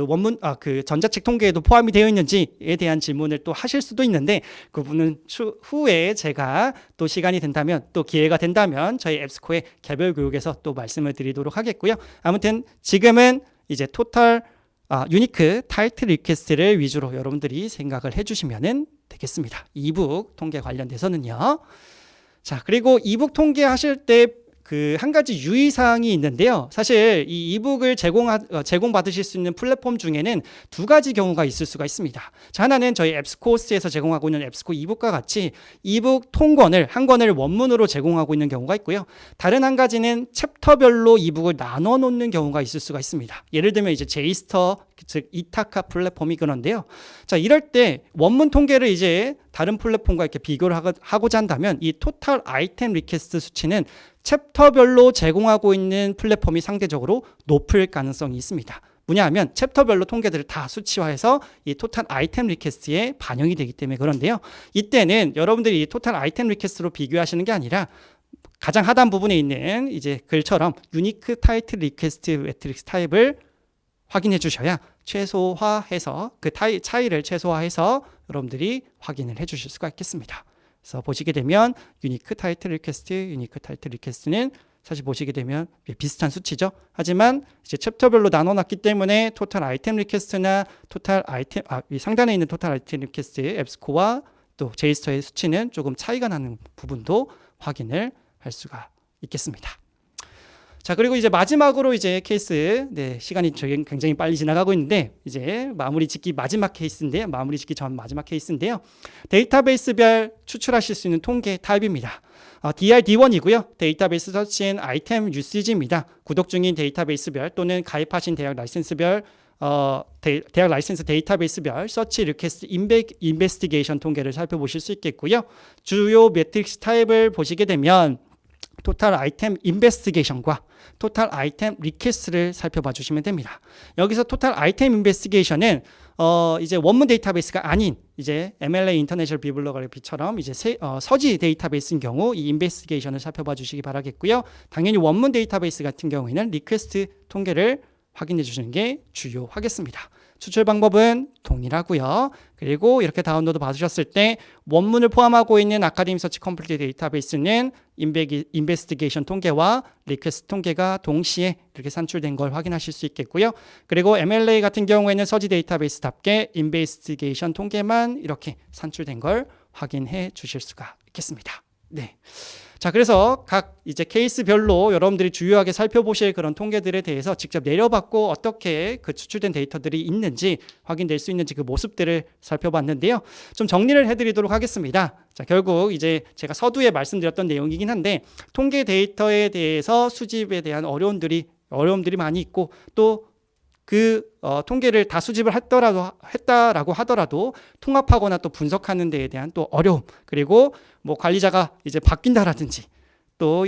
원문 그 전자책 통계에도 포함이 되어 있는지에 대한 질문을 또 하실 수도 있는데 그 부분은 후에 제가 또 시간이 된다면 또 기회가 된다면 저희 앱스코의 개별 교육에서 또 말씀을 드리도록 하겠고요. 아무튼 지금은 이제 토탈 유니크 타이틀 리퀘스트를 위주로 여러분들이 생각을 해주시면 되겠습니다. 이북 통계 관련돼서는요. 자, 그리고 이북 통계하실 때 그 한 가지 유의사항이 있는데요. 사실 이 이북을 제공받으실 수 있는 플랫폼 중에는 두 가지 경우가 있을 수가 있습니다. 자, 하나는 저희 앱스코어스에서 제공하고 있는 앱스코 이북과 같이 이북 통권을 한 권을 원문으로 제공하고 있는 경우가 있고요. 다른 한 가지는 챕터별로 이북을 나눠 놓는 경우가 있을 수가 있습니다. 예를 들면 이제 제이스터, 즉 이타카 플랫폼이 그런데요. 자, 이럴 때 원문 통계를 이제 다른 플랫폼과 이렇게 비교를 하고자 한다면 이 토탈 아이템 리퀘스트 수치는 챕터별로 제공하고 있는 플랫폼이 상대적으로 높을 가능성이 있습니다. 뭐냐 하면 챕터별로 통계들을 다 수치화해서 이 토탈 아이템 리퀘스트에 반영이 되기 때문에 그런데요. 이때는 여러분들이 이 토탈 아이템 리퀘스트로 비교하시는 게 아니라 가장 하단 부분에 있는 이제 글처럼 유니크 타이틀 리퀘스트 매트릭스 타입을 확인해 주셔야 최소화해서 그 차이를 최소화해서 여러분들이 확인을 해 주실 수가 있겠습니다. 그래서 보시게 되면 유니크 타이틀 리퀘스트는 사실 보시게 되면 비슷한 수치죠. 하지만 이제 챕터별로 나눠놨기 때문에 토탈 아이템 리퀘스트나 이 상단에 있는 토탈 아이템 리퀘스트 앱스코어와 또 제이스터의 수치는 조금 차이가 나는 부분도 확인을 할 수가 있겠습니다. 자, 그리고 이제 마지막으로 이제 케이스, 시간이 굉장히 빨리 지나가고 있는데 이제 마무리 짓기 전 마지막 케이스인데요. 데이터베이스별 추출하실 수 있는 통계 타입입니다. DRD1이고요. 데이터베이스 서치 앤 아이템 유시지입니다. 구독 중인 데이터베이스별 또는 가입하신 대학 라이센스별 대학 라이센스 데이터베이스별 서치 리퀘스트 인베스티게이션 통계를 살펴보실 수 있겠고요. 주요 매트릭스 타입을 보시게 되면 토탈 아이템 인베스티게이션과 토탈 아이템 리퀘스트를 살펴봐 주시면 됩니다. 여기서 토탈 아이템 인베스티게이션은 이제 원문 데이터베이스가 아닌 이제 MLA 인터내셔널 비블리오그래피처럼 이제 서지 데이터베이스인 경우 이 인베스티게이션을 살펴봐 주시기 바라겠고요. 당연히 원문 데이터베이스 같은 경우에는 리퀘스트 통계를 확인해 주시는 게 주요하겠습니다. 추출 방법은 동일하고요. 그리고 이렇게 다운로드 받으셨을 때 원문을 포함하고 있는 아카데믹 서치 컴플리트 데이터베이스는 인베스티게이션 통계와 리퀘스트 통계가 동시에 이렇게 산출된 걸 확인하실 수 있겠고요. 그리고 MLA 같은 경우에는 서지 데이터베이스답게 인베스티게이션 통계만 이렇게 산출된 걸 확인해 주실 수가 있겠습니다. 네. 자, 그래서 각 이제 케이스별로 여러분들이 주요하게 살펴보실 그런 통계들에 대해서 직접 내려받고 어떻게 그 추출된 데이터들이 있는지 확인될 수 있는지 그 모습들을 살펴봤는데요. 좀 정리를 해드리도록 하겠습니다. 자, 결국 이제 제가 서두에 말씀드렸던 내용이긴 한데 통계 데이터에 대해서 수집에 대한 어려움들이 많이 있고 또 통계를 다 수집을 했다라고 하더라도 통합하거나 또 분석하는 데에 대한 또 어려움, 그리고 뭐 관리자가 이제 바뀐다라든지 또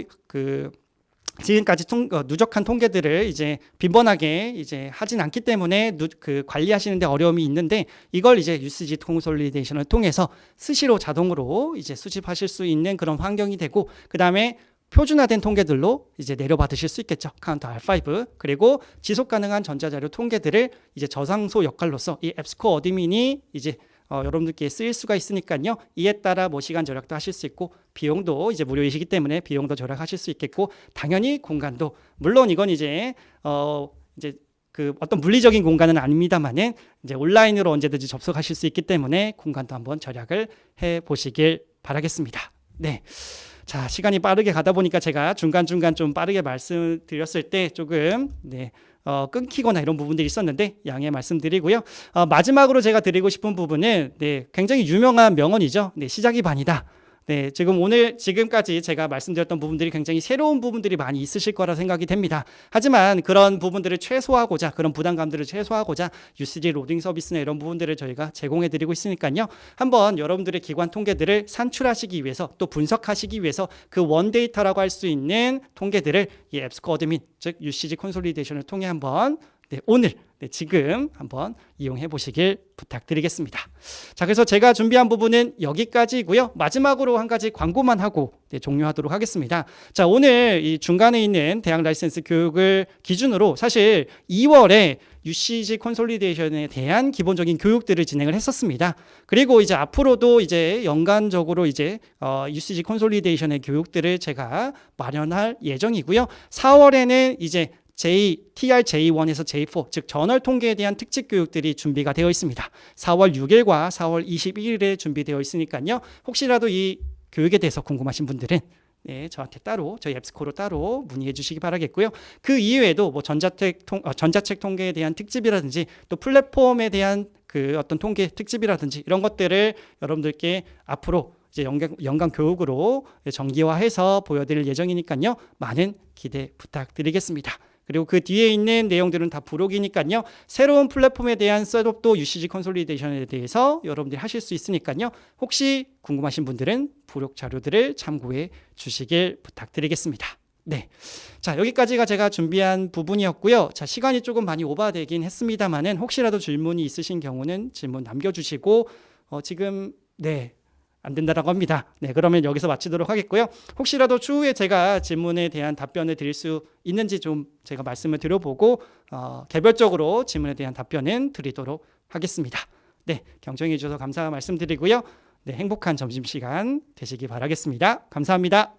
지금까지 누적한 통계들을 이제 빈번하게 이제 하진 않기 때문에 관리하시는 데 어려움이 있는데 이걸 이제 유스지 콘솔리데이션을 통해서 수시로 자동으로 이제 수집하실 수 있는 그런 환경이 되고, 그다음에 표준화된 통계들로 이제 내려받으실 수 있겠죠. 카운터 R5. 그리고 지속 가능한 전자자료 통계들을 이제 저장소 역할로서 이 앱스코어 어드민이 이제 여러분들께 쓰일 수가 있으니까요. 이에 따라 뭐 시간 절약도 하실 수 있고 비용도 이제 무료이시기 때문에 비용도 절약하실 수 있겠고, 당연히 공간도 물론 이건 이제 어떤 물리적인 공간은 아닙니다만은 이제 온라인으로 언제든지 접속하실 수 있기 때문에 공간도 한번 절약을 해 보시길 바라겠습니다. 네. 자, 시간이 빠르게 가다 보니까 제가 중간중간 좀 빠르게 말씀드렸을 때 조금 끊기거나 이런 부분들이 있었는데 양해 말씀드리고요. 마지막으로 제가 드리고 싶은 부분은 굉장히 유명한 명언이죠. 시작이 반이다. 지금까지 제가 말씀드렸던 부분들이 굉장히 새로운 부분들이 많이 있으실 거라 생각이 됩니다. 하지만 그런 부분들을 최소화하고자, 그런 부담감들을 최소화하고자 UCG 로딩 서비스나 이런 부분들을 저희가 제공해 드리고 있으니까요. 한번 여러분들의 기관 통계들을 산출하시기 위해서 또 분석하시기 위해서 그 원데이터라고 할 수 있는 통계들을 이 앱스코어 어드민, 즉 UCG 콘솔리데이션을 통해 한번 오늘 지금 한번 이용해 보시길 부탁드리겠습니다. 자, 그래서 제가 준비한 부분은 여기까지고요. 마지막으로 한 가지 광고만 하고 종료하도록 하겠습니다. 자, 오늘 이 중간에 있는 대학 라이센스 교육을 기준으로 사실 2월에 UCG 콘솔리데이션에 대한 기본적인 교육들을 진행을 했었습니다. 그리고 이제 앞으로도 이제 연간적으로 이제 UCG 콘솔리데이션의 교육들을 제가 마련할 예정이고요. 4월에는 이제 TRJ1에서 J4, 즉 전월 통계에 대한 특집 교육들이 준비가 되어 있습니다. 4월 6일과 4월 21일에 준비되어 있으니까요. 혹시라도 이 교육에 대해서 궁금하신 분들은 네, 저한테 따로 저희 앱스코로 따로 문의해 주시기 바라겠고요. 그 이외에도 뭐 전자책 통계에 대한 특집이라든지 또 플랫폼에 대한 그 어떤 통계 특집이라든지 이런 것들을 여러분들께 앞으로 이제 연간 교육으로 정기화해서 보여드릴 예정이니까요. 많은 기대 부탁드리겠습니다. 그리고 그 뒤에 있는 내용들은 다 부록이니까요. 새로운 플랫폼에 대한 셋업도 UCG 컨솔리데이션에 대해서 여러분들이 하실 수 있으니까요. 혹시 궁금하신 분들은 부록 자료들을 참고해 주시길 부탁드리겠습니다. 네, 자 여기까지가 제가 준비한 부분이었고요. 자 시간이 조금 많이 오버되긴 했습니다만은 혹시라도 질문이 있으신 경우는 질문 남겨주시고 지금 안 된다라고 합니다. 네, 그러면 여기서 마치도록 하겠고요. 혹시라도 추후에 제가 질문에 대한 답변을 드릴 수 있는지 좀 제가 말씀을 드려보고 개별적으로 질문에 대한 답변은 드리도록 하겠습니다. 네, 경청해 주셔서 감사 말씀드리고요. 네, 행복한 점심시간 되시기 바라겠습니다. 감사합니다.